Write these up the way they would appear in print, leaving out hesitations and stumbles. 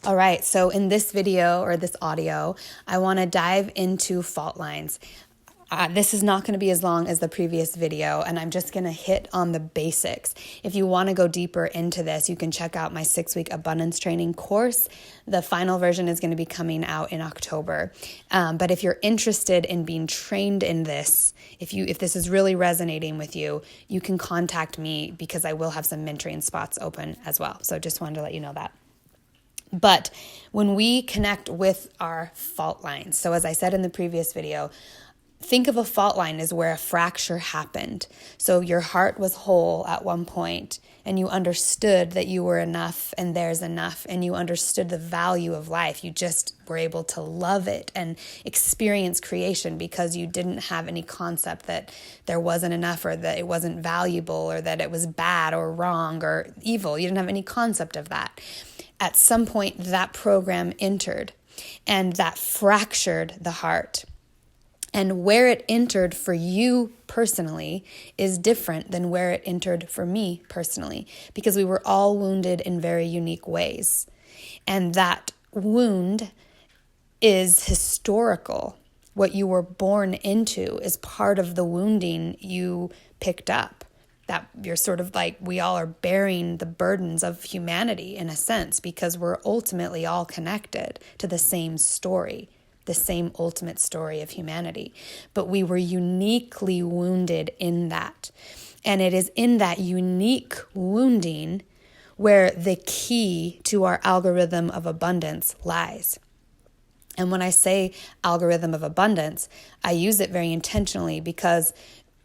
All right, so in this video or this audio, I want to dive into fault lines. This is not going to be as long as the previous video, and I'm just going to hit on the basics. If you want to go deeper into this, you can check out my 6-week abundance training course. The final version is going to be coming out in October. But if you're interested in being trained in this, if this is really resonating with you, you can contact me because I will have some mentoring spots open as well. So just wanted to let you know that. But when we connect with our fault lines, so as I said in the previous video, think of a fault line as where a fracture happened. So your heart was whole at one point, and you understood that you were enough and there's enough, and you understood the value of life. You just were able to love it and experience creation because you didn't have any concept that there wasn't enough or that it wasn't valuable or that it was bad or wrong or evil. You didn't have any concept of that. At some point, that program entered, and that fractured the heart. And where it entered for you personally is different than where it entered for me personally, because we were all wounded in very unique ways. And that wound is historical. What you were born into is part of the wounding you picked up. That you're sort of like, we all are bearing the burdens of humanity in a sense, because we're ultimately all connected to the same story, the same ultimate story of humanity. But we were uniquely wounded in that. And it is in that unique wounding where the key to our algorithm of abundance lies. And when I say algorithm of abundance, I use it very intentionally because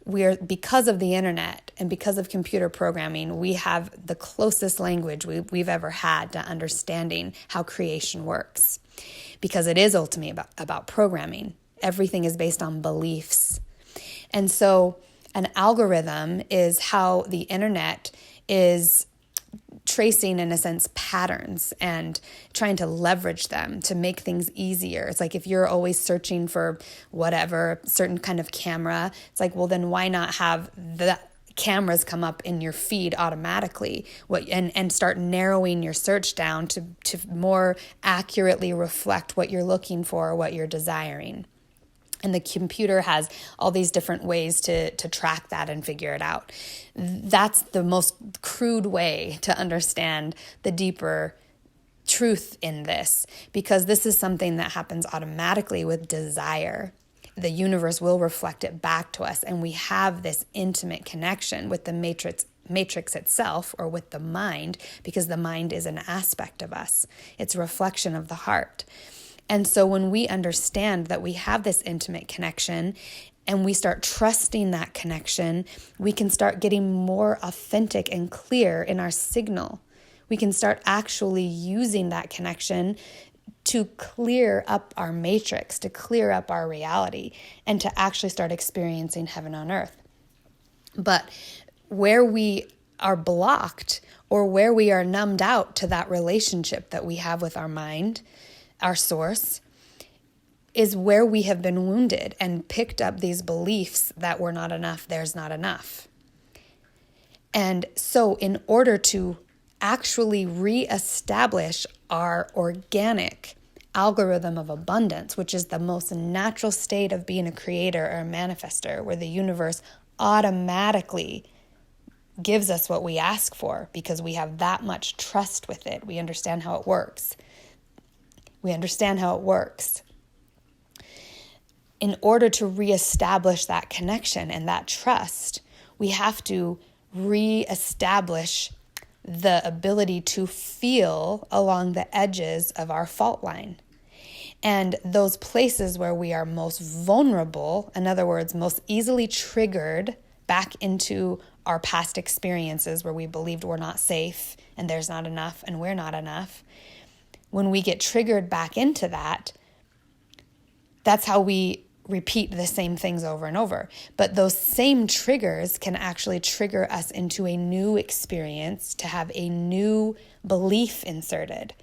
of the internet and because of computer programming, we have the closest language we've ever had to understanding how creation works. Because it is ultimately about programming. Everything is based on beliefs. And so an algorithm is how the internet is tracing, in a sense, patterns and trying to leverage them to make things easier. It's like if you're always searching for whatever, certain kind of camera, it's like, well, then why not have the cameras come up in your feed automatically and start narrowing your search down to more accurately reflect what you're looking for or what you're desiring. And the computer has all these different ways to track that and figure it out. That's the most crude way to understand the deeper truth in this, because this is something that happens automatically with desire. The universe will reflect it back to us, and we have this intimate connection with the matrix itself, or with the mind, because the mind is an aspect of us. It's a reflection of the heart. And so when we understand that we have this intimate connection and we start trusting that connection, we can start getting more authentic and clear in our signal. We can start actually using that connection to clear up our matrix, to clear up our reality, and to actually start experiencing heaven on earth. But where we are blocked, or where we are numbed out to that relationship that we have with our mind, our source, is where we have been wounded and picked up these beliefs that we're not enough, there's not enough. And so in order to actually reestablish our organic algorithm of abundance, which is the most natural state of being a creator or a manifester, where the universe automatically gives us what we ask for because we have that much trust with it. We understand how it works. In order to reestablish that connection and that trust, we have to reestablish the ability to feel along the edges of our fault line. And those places where we are most vulnerable, in other words, most easily triggered back into our past experiences where we believed we're not safe and there's not enough and we're not enough. When we get triggered back into that, that's how we repeat the same things over and over. But those same triggers can actually trigger us into a new experience, to have a new belief inserted.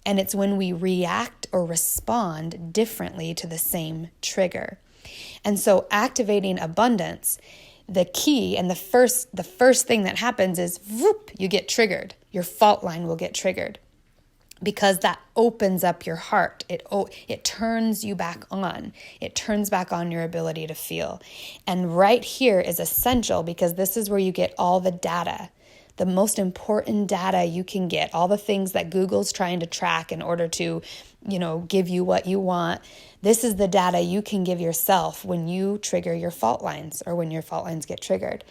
And it's when we react or respond differently to the same trigger. And so activating abundance, the key and the first thing that happens is, whoop, you get triggered. Your fault line will get triggered. because that opens up your heart. It turns you back on. It turns back on your ability to feel. And right here is essential, because this is where you get all the data, the most important data you can get, all the things that Google's trying to track in order to, give you what you want. This is the data you can give yourself when you trigger your fault lines, or when your fault lines get triggered,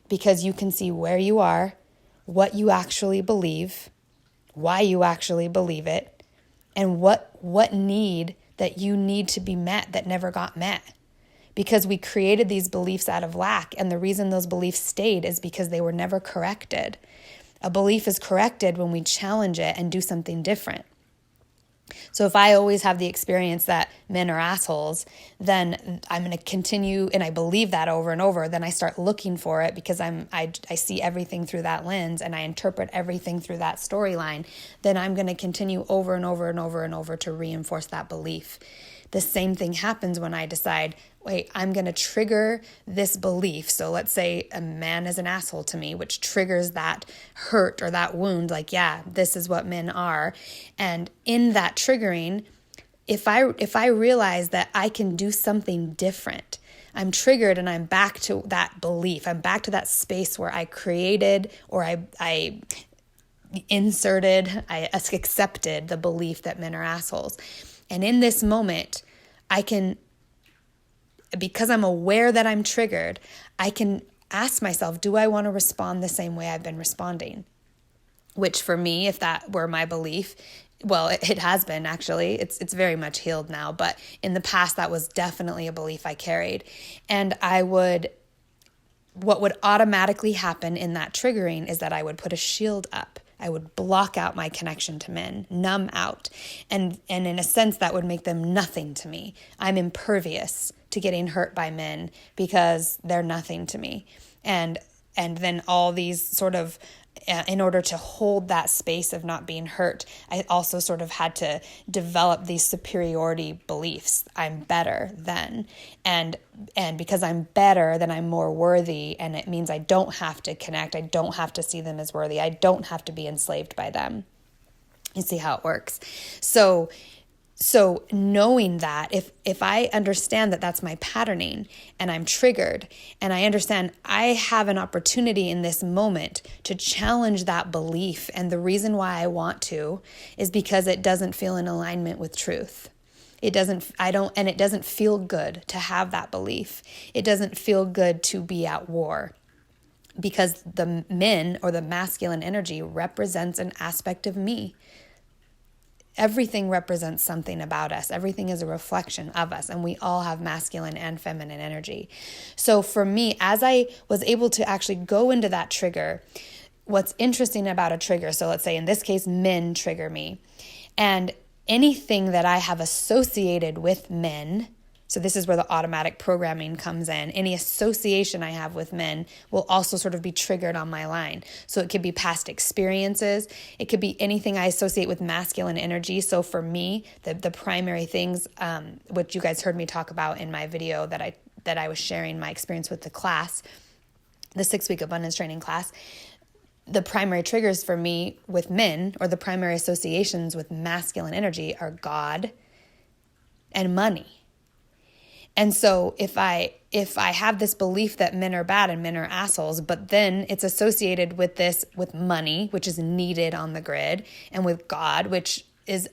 because you can see where you are, what you actually believe, why you actually believe it, and what need that you need to be met that never got met. Because we created these beliefs out of lack, and the reason those beliefs stayed is because they were never corrected. A belief is corrected when we challenge it and do something different. So if I always have the experience that men are assholes, then I'm going to continue, and I believe that over and over. Then I start looking for it because I see everything through that lens, and I interpret everything through that storyline. Then I'm going to continue over and over and over and over to reinforce that belief. The same thing happens when I decide, wait, I'm going to trigger this belief. So let's say a man is an asshole to me, which triggers that hurt or that wound. Like, yeah, this is what men are. And in that triggering, if I realize that I can do something different, I'm triggered and I'm back to that belief. I'm back to that space where I created, or I inserted, I accepted the belief that men are assholes. And in this moment, I can, because I'm aware that I'm triggered, I can ask myself, do I want to respond the same way I've been responding? Which for me, if that were my belief, well, it has been actually. It's very much healed now. But in the past, that was definitely a belief I carried. And what would automatically happen in that triggering is that I would put a shield up. I would block out my connection to men, numb out. And in a sense, that would make them nothing to me. I'm impervious to getting hurt by men because they're nothing to me. And then all these sort of, in order to hold that space of not being hurt, I also sort of had to develop these superiority beliefs. I'm better than, and because I'm better, then I'm more worthy, and it means I don't have to connect. I don't have to see them as worthy. I don't have to be enslaved by them. You see how it works. So knowing that, if I understand that that's my patterning and I'm triggered, and I understand I have an opportunity in this moment to challenge that belief, and the reason why I want to is because it doesn't feel in alignment with truth. It doesn't feel good to have that belief. It doesn't feel good to be at war, because the men, or the masculine energy, represents an aspect of me. Everything represents something about us. Everything is a reflection of us, and we all have masculine and feminine energy. So for me, as I was able to actually go into that trigger, what's interesting about a trigger, so let's say in this case, men trigger me, and anything that I have associated with men, so this is where the automatic programming comes in. Any association I have with men will also sort of be triggered on my line. So it could be past experiences. It could be anything I associate with masculine energy. So for me, the primary things, which you guys heard me talk about in my video that I was sharing my experience with the class, the 6-week abundance training class, the primary triggers for me with men, or the primary associations with masculine energy, are God and money. And so if I have this belief that men are bad and men are assholes, but then it's associated with money, which is needed on the grid, and with God, which is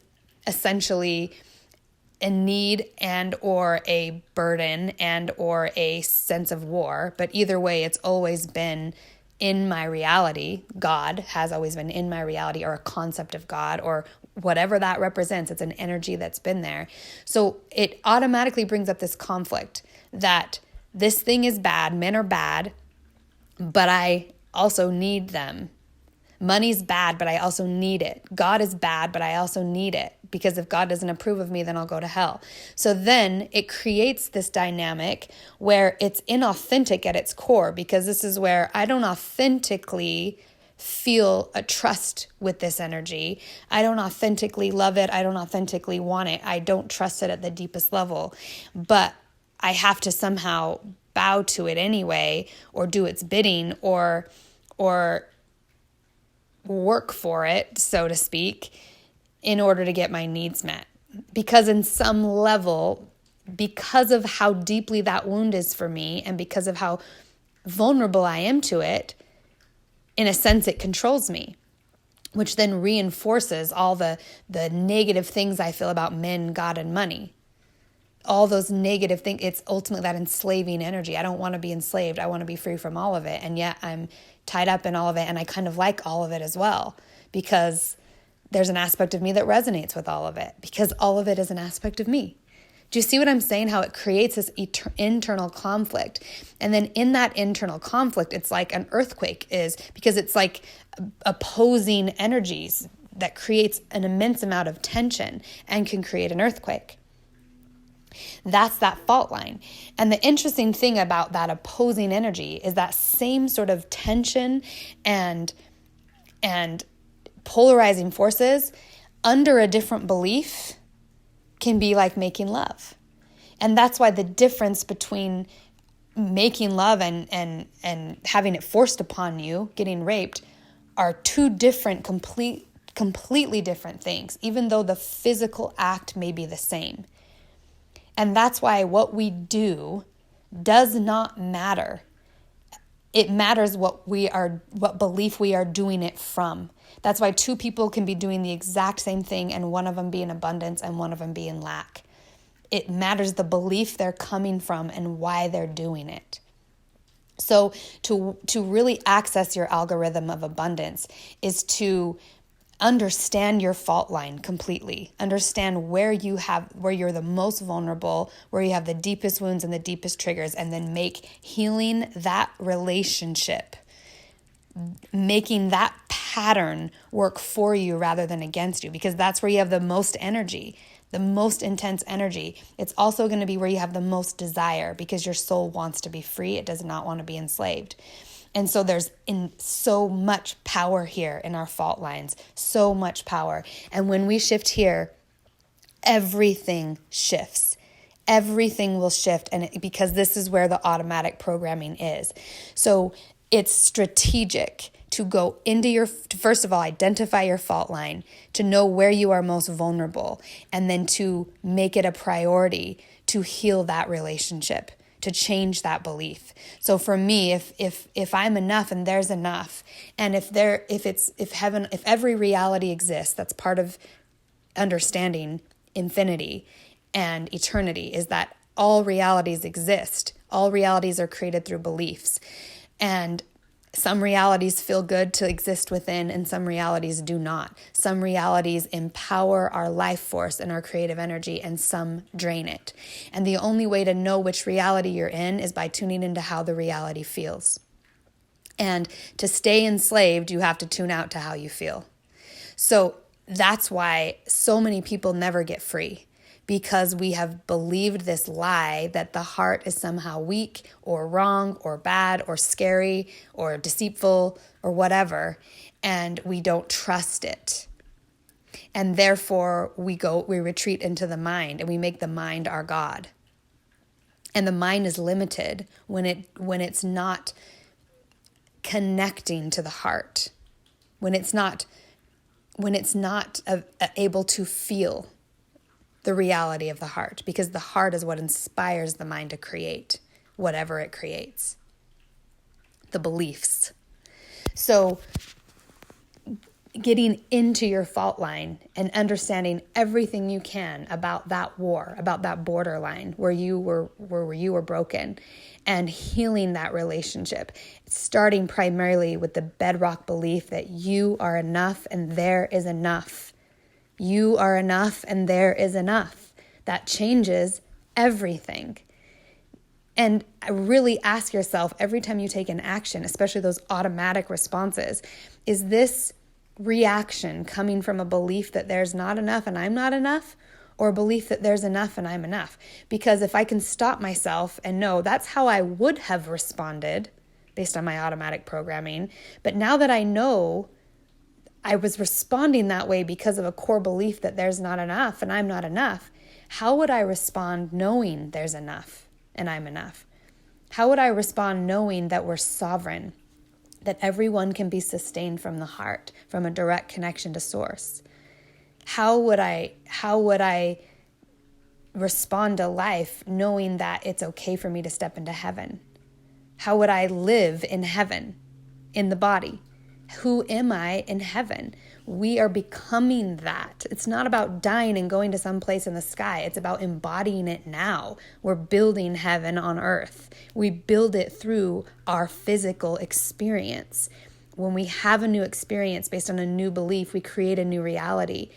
essentially a need and or a burden and or a sense of war. But either way, it's always been in my reality. God has always been in my reality, or a concept of God, or whatever that represents. It's an energy that's been there. So it automatically brings up this conflict that this thing is bad, men are bad, but I also need them. Money's bad, but I also need it. God is bad, but I also need it, because if God doesn't approve of me, then I'll go to hell. So then it creates this dynamic where it's inauthentic at its core, because this is where I don't authentically feel a trust with this energy. I don't authentically love it. I don't authentically want it. I don't trust it at the deepest level, but I have to somehow bow to it anyway, or do its bidding, or work for it, so to speak, in order to get my needs met. Because in some level, because of how deeply that wound is for me and because of how vulnerable I am to it, in a sense, it controls me, which then reinforces all the negative things I feel about men, God, and money. All those negative things, it's ultimately that enslaving energy. I don't want to be enslaved. I want to be free from all of it. And yet I'm tied up in all of it, and I kind of like all of it as well, because there's an aspect of me that resonates with all of it, because all of it is an aspect of me. Do you see what I'm saying? How it creates this internal conflict. And then in that internal conflict, it's like an earthquake is, because it's like opposing energies that creates an immense amount of tension and can create an earthquake. That's that fault line. And the interesting thing about that opposing energy is that same sort of tension and polarizing forces under a different belief can be like making love. And that's why the difference between making love and having it forced upon you, getting raped, are two different, completely different things, even though the physical act may be the same. And that's why what we do does not matter. It matters what belief we are doing it from. That's why two people can be doing the exact same thing and one of them be in abundance and one of them be in lack. It matters the belief they're coming from and why they're doing it. So to really access your algorithm of abundance is to understand your fault line completely. Understand where you're the most vulnerable, where you have the deepest wounds and the deepest triggers, and then make healing that relationship, making that pattern work for you rather than against you, because that's where you have the most energy, the most intense energy. It's also going to be where you have the most desire, because your soul wants to be free. It does not want to be enslaved. And so there's so much power here in our fault lines, so much power. And when we shift here, everything shifts. Everything will shift, because this is where the automatic programming is. So it's strategic to go into first of all, identify your fault line, to know where you are most vulnerable, and then to make it a priority to heal that relationship, to change that belief. So for me, if I'm enough and there's enough, and if every reality exists, that's part of understanding infinity and eternity, is that all realities exist. All realities are created through beliefs. And some realities feel good to exist within, and some realities do not. Some realities empower our life force and our creative energy, and some drain it. And the only way to know which reality you're in is by tuning into how the reality feels. And to stay enslaved, you have to tune out to how you feel. So that's why so many people never get free, because we have believed this lie that the heart is somehow weak or wrong or bad or scary or deceitful or whatever, and we don't trust it. And therefore we retreat into the mind, and we make the mind our God. And the mind is limited when it's not connecting to the heart, when it's not able to feel the reality of the heart, because the heart is what inspires the mind to create whatever it creates, the beliefs. So getting into your fault line and understanding everything you can about that war, about that borderline where you were broken, and healing that relationship, starting primarily with the bedrock belief that you are enough and there is enough. You are enough and there is enough. That changes everything. And really ask yourself every time you take an action, especially those automatic responses, is this reaction coming from a belief that there's not enough and I'm not enough, or a belief that there's enough and I'm enough? Because if I can stop myself and know that's how I would have responded based on my automatic programming, but now that I know I was responding that way because of a core belief that there's not enough and I'm not enough, how would I respond knowing there's enough and I'm enough? How would I respond knowing that we're sovereign, that everyone can be sustained from the heart, from a direct connection to source? how would I respond to life knowing that it's okay for me to step into heaven? How would I live in heaven, in the body? Who am I in heaven? We are becoming that. It's not about dying and going to some place in the sky. It's about embodying it now. We're building heaven on earth. We build it through our physical experience. When we have a new experience based on a new belief, we create a new reality.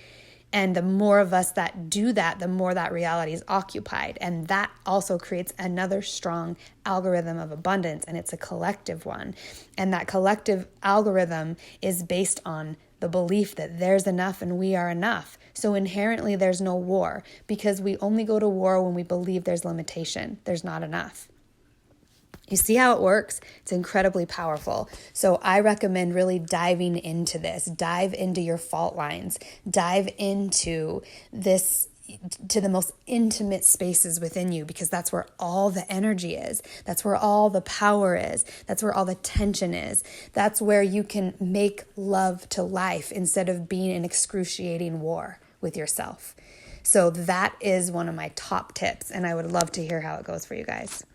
And the more of us that do that, the more that reality is occupied. And that also creates another strong algorithm of abundance, and it's a collective one. And that collective algorithm is based on the belief that there's enough and we are enough. So inherently there's no war, because we only go to war when we believe there's limitation, there's not enough. You see how it works? It's incredibly powerful. So I recommend really diving into this. Dive into your fault lines. Dive into this, to the most intimate spaces within you, because that's where all the energy is. That's where all the power is. That's where all the tension is. That's where you can make love to life instead of being in excruciating war with yourself. So that is one of my top tips, and I would love to hear how it goes for you guys.